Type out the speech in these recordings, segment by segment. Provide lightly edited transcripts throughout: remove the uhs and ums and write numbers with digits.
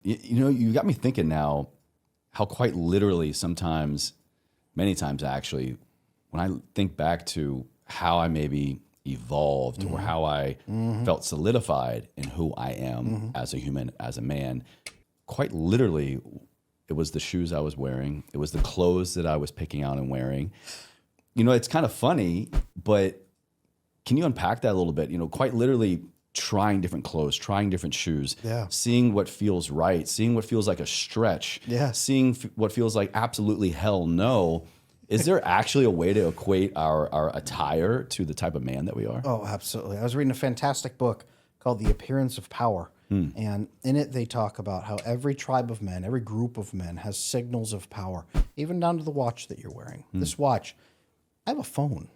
You got me thinking now how quite literally sometimes, many times actually, when I think back to how I maybe evolved or how I felt solidified in who I am as a human, as a man, quite literally, it was the shoes I was wearing. It was the clothes that I was picking out and wearing. It's kind of funny, but can you unpack that a little bit? Quite literally trying different clothes, trying different shoes, seeing what feels right, seeing what feels like a stretch, seeing what feels like absolutely hell no. Is there actually a way to equate our attire to the type of man that we are? Oh, absolutely. I was reading a fantastic book called The Appearance of Power. And in it, they talk about how every tribe of men, every group of men has signals of power, even down to the watch that you're wearing. This watch, I have a phone.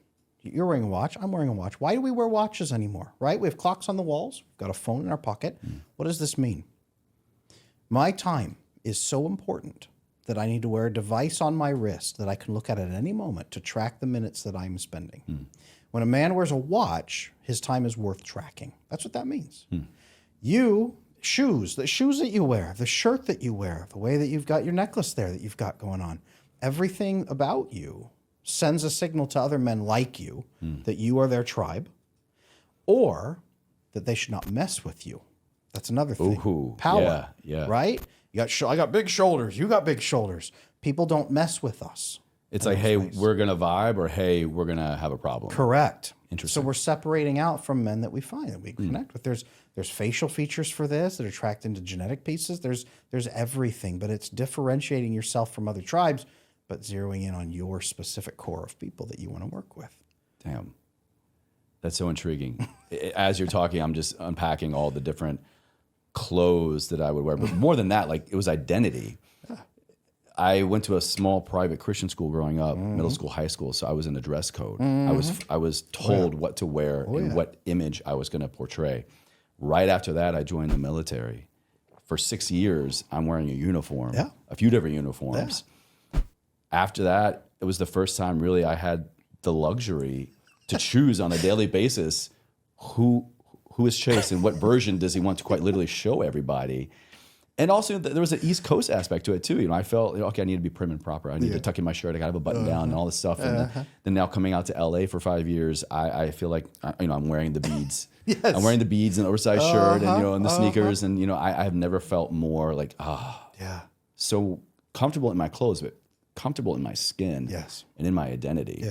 You're wearing a watch. I'm wearing a watch. Why do we wear watches anymore, right? We have clocks on the walls. We've got a phone in our pocket. What does this mean? My time is so important that I need to wear a device on my wrist that I can look at any moment to track the minutes that I'm spending. When a man wears a watch, his time is worth tracking. That's what that means. The shoes that you wear, the shirt that you wear, the way that you've got your necklace there that you've got going on, everything about you sends a signal to other men like you that you are their tribe, or that they should not mess with you. That's another thing. Ooh, power, yeah. right? I got big shoulders. You got big shoulders. People don't mess with us. It's like, hey, we're going to vibe, or hey, we're going to have a problem. Correct. Interesting. So we're separating out from men that we find, that we connect with. There's facial features for this that are tracked into genetic pieces. There's everything, but it's differentiating yourself from other tribes, but zeroing in on your specific core of people that you want to work with. Damn. That's so intriguing. As you're talking, I'm just unpacking all the different clothes that I would wear. But more than that, like, it was identity. I went to a small private Christian school growing up, middle school, high school, so I was in a dress code. I was told what to wear and what image I was going to portray. Right after that, I joined the military. For 6 years, I'm wearing a uniform, a few different uniforms. After that, it was the first time really I had the luxury to choose on a daily basis who is Chase and what version does he want to quite literally show everybody. And also, there was an East Coast aspect to it too. I felt, okay, I need to be prim and proper. I need to tuck in my shirt. I got to have a button down and all this stuff. And then now coming out to LA for 5 years, I feel like, I'm wearing the beads. I'm wearing the beads and oversized shirt and the sneakers. And, I have never felt more like, so comfortable in my clothes, but comfortable in my skin and in my identity.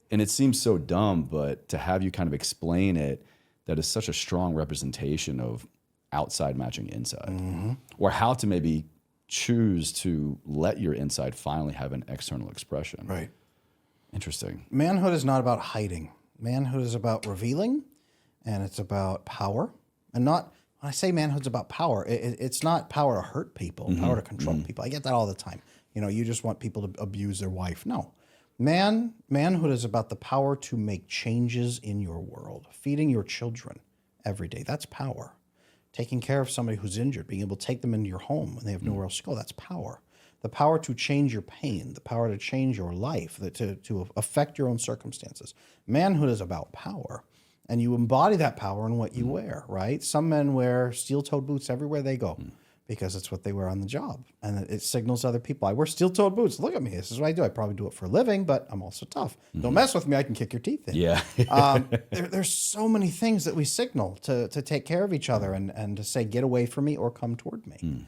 And it seems so dumb, but to have you kind of explain it, that is such a strong representation of outside matching inside, or how to maybe choose to let your inside finally have an external expression. Right. Interesting. Manhood is not about hiding. Manhood is about revealing, and it's about power. And not, when I say manhood's about power, it's not power to hurt people, power to control people. I get that all the time. You just want people to abuse their wife. No. Manhood is about the power to make changes in your world, feeding your children every day. That's power. Taking care of somebody who's injured, being able to take them into your home when they have nowhere else to go, that's power. The power to change your pain, the power to change your life, to affect your own circumstances. Manhood is about power, and you embody that power in what you wear, right? Some men wear steel-toed boots everywhere they go because it's what they wear on the job, and it signals to other people, I wear steel-toed boots. Look at me. This is what I do. I probably do it for a living, but I'm also tough. Don't mess with me. I can kick your teeth in. Yeah. There's so many things that we signal to take care of each other and to say, get away from me or come toward me.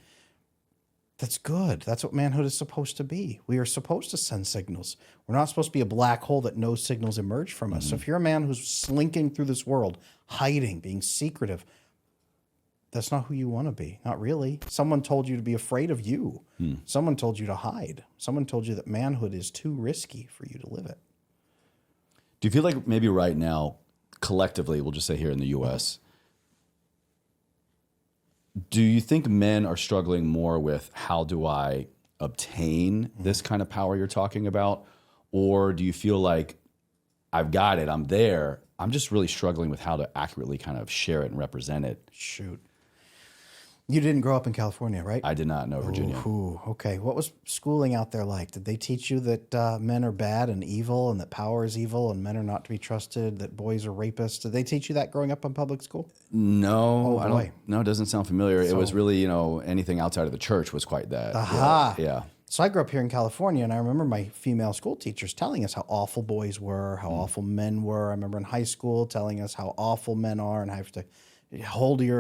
That's good. That's what manhood is supposed to be. We are supposed to send signals. We're not supposed to be a black hole that no signals emerge from us. So if you're a man who's slinking through this world, hiding, being secretive, that's not who you want to be. Not really. Someone told you to be afraid of you. Someone told you to hide. Someone told you that manhood is too risky for you to live it. Do you feel like maybe right now, collectively, we'll just say here in the U.S., do you think men are struggling more with how do I obtain this kind of power you're talking about? Or do you feel like I've got it, I'm there, I'm just really struggling with how to accurately kind of share it and represent it? Shoot. You didn't grow up in California, right? I did not know Virginia. Ooh, okay. What was schooling out there like? Did they teach you that men are bad and evil and that power is evil and men are not to be trusted, that boys are rapists? Did they teach you that growing up in public school? No, I boy. don't. No, it doesn't sound familiar. It was really, anything outside of the church was quite that. Aha. Yeah. So I grew up here in California, and I remember my female school teachers telling us how awful boys were, how awful men were. I remember in high school telling us how awful men are and how you have to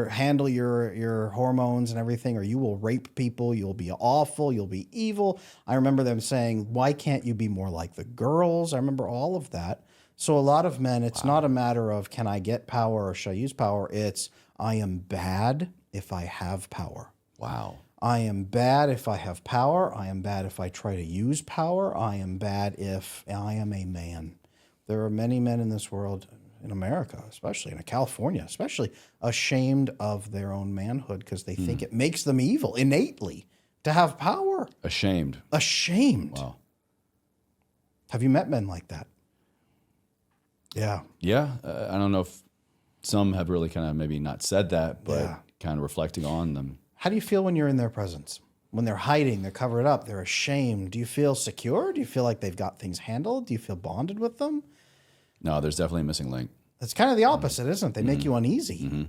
handle your hormones and everything, or you will rape people, you'll be awful, you'll be evil. I remember them saying, why can't you be more like the girls? I remember all of that. So a lot of men, it's not a matter of can I get power or should I use power? It's I am bad if I have power. Wow. I am bad if I have power. I am bad if I try to use power. I am bad if I am a man. There are many men in this world, in America, especially in California, especially ashamed of their own manhood because they think it makes them evil innately to have power. Ashamed. Ashamed. Wow. Have you met men like that? Yeah. Yeah. I don't know if some have really kind of maybe not said that, but Yeah. kind of reflecting on them. How do you feel when you're in their presence? When they're hiding, they're covered up, they're ashamed. Do you feel secure? Do you feel like they've got things handled? Do you feel bonded with them? No, there's definitely a missing link. It's kind of the opposite, isn't it? They make you uneasy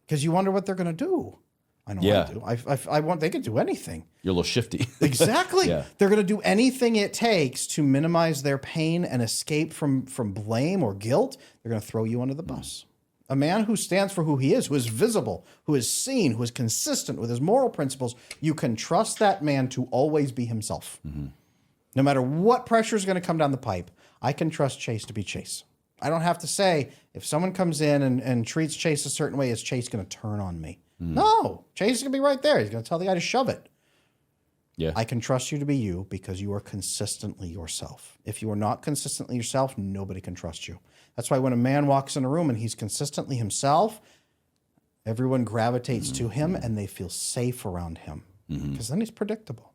because you wonder what they're going to do. I know Yeah. I do. I want they could do anything. You're a little shifty. Exactly. Yeah. They're going to do anything it takes to minimize their pain and escape from blame or guilt. They're going to throw you under the bus. A man who stands for who he is, who is visible, who is seen, who is consistent with his moral principles, you can trust that man to always be himself. No matter what pressure is going to come down the pipe, I can trust Chase to be Chase. I don't have to say, if someone comes in and treats Chase a certain way, is Chase going to turn on me? No, Chase is going to be right there. He's going to tell the guy to shove it. Yeah. I can trust you to be you because you are consistently yourself. If you are not consistently yourself, nobody can trust you. That's why when a man walks in a room and he's consistently himself, everyone gravitates to him and they feel safe around him because then he's predictable.